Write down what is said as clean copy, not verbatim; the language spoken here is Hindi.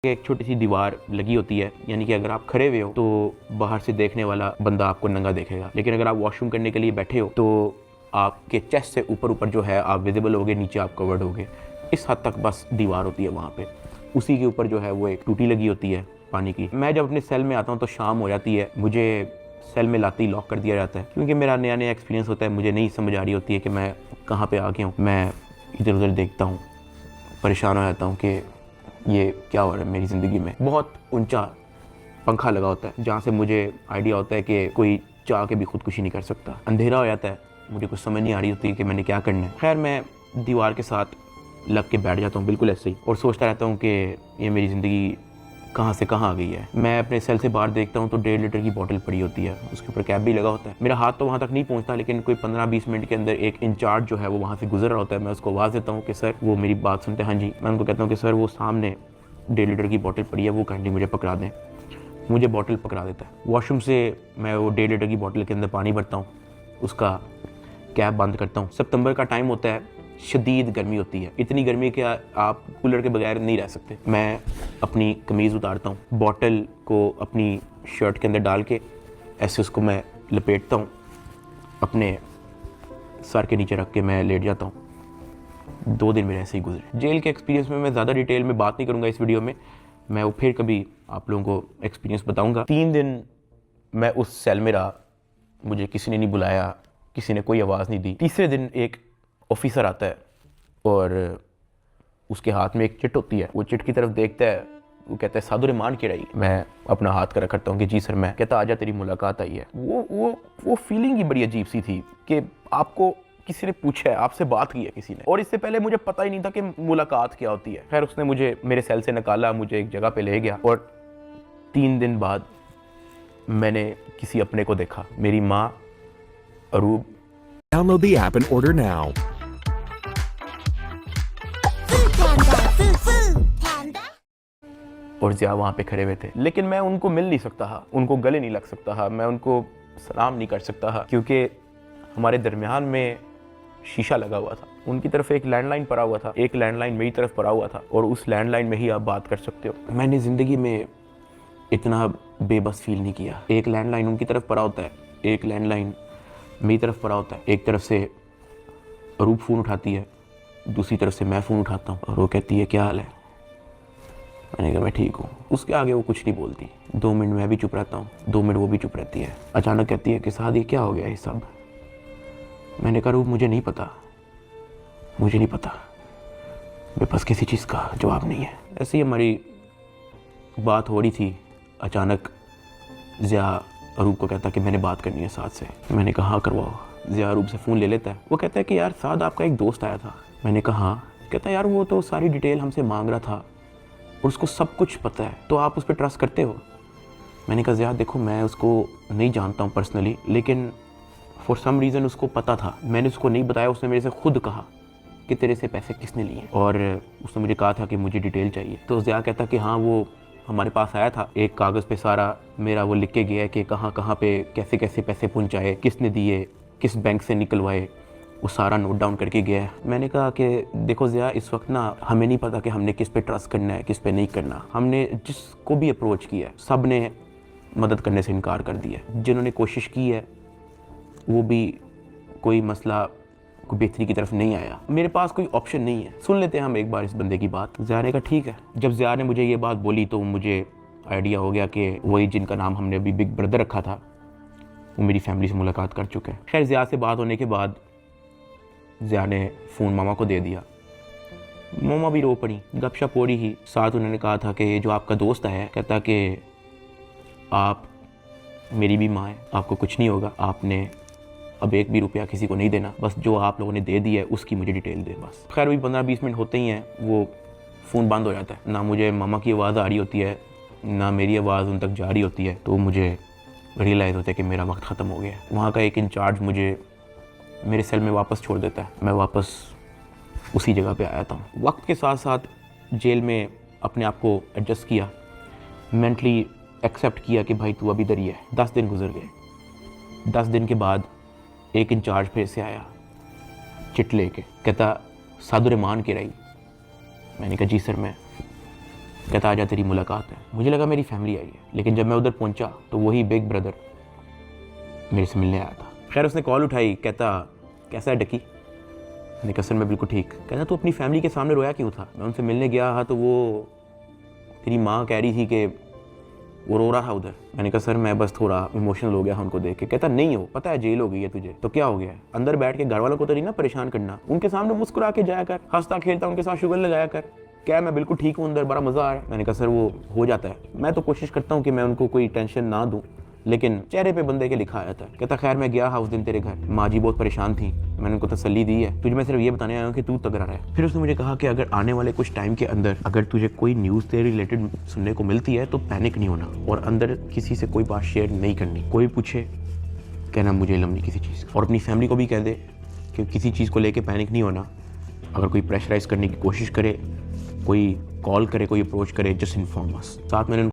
एक छोटी सी दीवार लगी होती है, यानी कि अगर आप खड़े हुए हो तो बाहर से देखने वाला बंदा आपको नंगा देखेगा, लेकिन अगर आप वॉशरूम करने के लिए बैठे हो तो आपके चेस्ट से ऊपर ऊपर जो है आप विजिबल होगे, नीचे आप कवर्ड होगे। इस हद तक बस दीवार होती है वहाँ पे। उसी के ऊपर जो है वो एक टूटी लगी होती है पानी की। मैं जब अपने सेल में आता हूँ तो शाम हो जाती है, मुझे सेल में लाते ही लॉक कर दिया जाता है, क्योंकि मेरा नया नया एक्सपीरियंस होता है। मुझे नहीं समझ आ रही होती है कि मैं कहाँ पे आ गया हूँ। मैं इधर उधर देखता हूँ, परेशान हो जाता हूँ कि ये क्या हो रहा है मेरी ज़िंदगी में। बहुत ऊंचा पंखा लगा होता है जहाँ से मुझे आइडिया होता है कि कोई चाह के भी खुदकुशी नहीं कर सकता। अंधेरा हो जाता है, मुझे कुछ समझ नहीं आ रही होती कि मैंने क्या करना है। खैर मैं दीवार के साथ लग के बैठ जाता हूँ बिल्कुल ऐसे ही, और सोचता रहता हूँ कि ये मेरी ज़िंदगी कहाँ से कहाँ आ गई है। मैं अपने सेल से बाहर देखता हूँ तो 1.5 लीटर की बोतल पड़ी होती है, उसके ऊपर कैप भी लगा होता है। मेरा हाथ तो वहाँ तक नहीं पहुँचता, लेकिन कोई 15-20 मिनट के अंदर एक इंचार्ज जो है वो वहाँ से गुजर रहा होता है। मैं उसको आवाज़ देता हूँ कि सर, वो मेरी बात सुनते हैं, हाँ जी। मैं उनको कहता हूँ कि सर वो सामने 1.5 लीटर की बोतल पड़ी है, वो काइंडली मुझे पकड़ा दें। मुझे बोतल पकड़ा देता है। वॉशरूम से मैं वो 1.5 लीटर की बोतल के अंदर पानी भरता हूँ, उसका कैप बंद करता हूँ। सितंबर का टाइम होता है, शदीद गर्मी होती है, इतनी गर्मी कि आप कूलर के बगैर नहीं रह सकते। मैं अपनी कमीज़ उतारता हूँ, बॉटल को अपनी शर्ट के अंदर डाल के ऐसे उसको मैं लपेटता हूँ, अपने सर के नीचे रख के मैं लेट जाता हूँ। 2 दिन मेरे ऐसे ही गुजरे। जेल के एक्सपीरियंस में मैं ज़्यादा डिटेल में बात नहीं करूँगा इस वीडियो में, मैं वो फिर कभी आप लोगों को एक्सपीरियंस बताऊँगा। 3 दिन मैं उस सेल में रहा, मुझे किसी ने नहीं बुलाया, किसी ने कोई आवाज़ नहीं दी। तीसरे दिन एक ऑफिसर आता है और उसके हाथ में एक चिट होती है। वो चिट की तरफ देखता है, वो कहता है साधु रहमान की रही। मैं अपना हाथ कर करता हूँ कि जी सर। मैं कहता आजा तेरी मुलाकात आई है। वो फीलिंग ही बड़ी अजीब सी थी कि आपको किसी ने पूछा है, आपसे बात की है किसी ने, और इससे पहले मुझे पता ही नहीं था कि मुलाकात क्या होती है। खैर उसने मुझे मेरे सेल से निकाला, मुझे एक जगह पे ले गया, और 3 दिन बाद मैंने किसी अपने को देखा। मेरी माँ अरूब। Download the app and order now. और ज़िया वहाँ पे खड़े हुए थे, लेकिन मैं उनको मिल नहीं सकता था, उनको गले नहीं लग सकता था, मैं उनको सलाम नहीं कर सकता था, क्योंकि हमारे दरमियान में शीशा लगा हुआ था। उनकी तरफ एक लैंडलाइन पड़ा हुआ था, एक लैंडलाइन मेरी तरफ पड़ा हुआ था, और उस लैंडलाइन में ही आप बात कर सकते हो। मैंने ज़िंदगी में इतना बेबस फील नहीं किया। एक लैंडलाइन उनकी तरफ पड़ा होता है, एक लैंडलाइन मेरी तरफ पड़ा होता है। एक तरफ से अरूप फ़ोन उठाती है, दूसरी तरफ से मैं फ़ोन उठाता हूँ, और वो कहती है क्या हाल है। मैंने कहा मैं ठीक हूँ। उसके आगे वो कुछ नहीं बोलती। 2 मिनट मैं भी चुप रहता हूँ, 2 मिनट वो भी चुप रहती है। अचानक कहती है कि साद ये क्या हो गया ये सब। मैंने कहा रूप मुझे नहीं पता, मुझे नहीं पता, मेरे पास किसी चीज़ का जवाब नहीं है। ऐसे ही हमारी बात हो रही थी, अचानक ज़िया अरूप को कहता कि मैंने बात करनी है साद से। मैंने कहा हाँ करवाओ। ज़िया अरूप से फ़ोन ले लेता है। वो कहता है कि यार साद आपका एक दोस्त आया था। मैंने कहा हाँ। कहता है यार वो तो सारी डिटेल हमसे मांग रहा था और उसको सब कुछ पता है, तो आप उस पर ट्रस्ट करते हो। मैंने कहा ज़िया देखो मैं उसको नहीं जानता हूँ पर्सनली, लेकिन फॉर सम रीज़न उसको पता था। मैंने उसको नहीं बताया, उसने मेरे से खुद कहा कि तेरे से पैसे किसने लिए, और उसने मुझे कहा था कि मुझे डिटेल चाहिए। तो ज़िया कहता कि हाँ वो हमारे पास आया था, एक कागज़ पे सारा मेरा वो लिख के गया है कि कहाँ कहाँ पे कैसे कैसे पैसे पहुँचाए, किसने दिए, किस बैंक से निकलवाए, वो सारा नोट डाउन करके गया है। मैंने कहा कि देखो ज़िया इस वक्त ना हमें नहीं पता कि हमने किस पे ट्रस्ट करना है, किस पे नहीं करना। हमने जिसको भी अप्रोच किया है सब ने मदद करने से इनकार कर दिया। जिन्होंने कोशिश की है वो भी कोई मसला कोई बेहतरी की तरफ नहीं आया। मेरे पास कोई ऑप्शन नहीं है, सुन लेते हैं हम एक बार इस बंदे की बात। ज़िया ने कहा ठीक है। जब ज़िया ने मुझे ये बात बोली तो मुझे आइडिया हो गया कि वही जिनका नाम हमने अभी बिग ब्रदर रखा था वो मेरी फैमिली से मुलाकात कर चुके हैं। खैर ज़िया से बात होने के बाद ज़िया ने फ़ोन मामा को दे दिया। मामा भी रो पड़ी, गपशप हो रही ही। साथ उन्होंने कहा था कि जो आपका दोस्त है, कहता कि आप मेरी भी माँ है, आपको कुछ नहीं होगा, आपने अब 1 भी रुपया किसी को नहीं देना, बस जो आप लोगों ने दे दिया है उसकी मुझे डिटेल दे बस। खैर वही 15-20 मिनट होते ही हैं वो फ़ोन बंद हो जाता है। ना मुझे मामा की आवाज़ आ रही होती है, ना मेरी आवाज़ उन तक जा रही होती है। तो मुझे रियलाइज़ होता है कि मेरा वक्त ख़त्म हो गया है। वहाँ का एक इंचार्ज मुझे मेरे सेल में वापस छोड़ देता है। मैं वापस उसी जगह पे आया था। वक्त के साथ साथ जेल में अपने आप को एडजस्ट किया, मेंटली एक्सेप्ट किया कि भाई तू अभी इधर ही है। 10 दिन गुजर गए। 10 दिन के बाद एक इंचार्ज फिर से आया चिट लेके, कहता साधु रहमान की रही। मैंने कहा जी सर मैं कहता आजा तेरी मुलाकात है। मुझे लगा मेरी फैमिली आई है, लेकिन जब मैं उधर पहुंचा तो वही बिग ब्रदर मेरे से मिलने आया था। खैर उसने कॉल उठाई, कहता कैसा है डकी? मैंने कहा सर मैं बिल्कुल ठीक। कहता तू अपनी फैमिली के सामने रोया क्यों था? मैं उनसे मिलने गया तो वो तेरी माँ कह रही थी कि वो रो रहा था उधर। मैंने कहा सर मैं बस थोड़ा इमोशनल हो गया उनको देख के। कहता नहीं हो, पता है जेल हो गई है तुझे तो क्या हो गया है? अंदर बैठ के घर वालों को तो नहीं ना परेशान करना, उनके सामने मुस्कुरा के जाया कर, हंसता खेलता उनके साथ शुगर लगाया कर। क्या मैं बिल्कुल ठीक हूँ, अंदर बड़ा मज़ा आ रहा है। मैंने कहा सर वो हो जाता है, मैं तो कोशिश करता हूँ कि मैं उनको कोई टेंशन ना दूँ, लेकिन चेहरे पे बंदे के लिखा आया था। कहता खैर मैं गया उस दिन तेरे घर, माँ जी बहुत परेशान थी, मैंने उनको तसल्ली दी है, तुझे मैं सिर्फ ये बताने आया हूँ कि तू तगड़ा रहे। फिर उसने मुझे कहा कि अगर आने वाले कुछ टाइम के अंदर अगर तुझे कोई न्यूज़ तेरे रिलेटेड सुनने को मिलती है तो पैनिक नहीं होना और अंदर किसी से कोई बात शेयर नहीं करनी। कोई पूछे कहना मुझे इल्म नहीं किसी चीज़ का, और अपनी फैमिली को भी कह दे कि किसी चीज़ को लेके पैनिक नहीं होना। अगर कोई प्रेशराइज करने की कोशिश करे, कोई कॉल करे, कोई अप्रोच करे, जस्ट इन्फॉर्म अस। साथ मैंने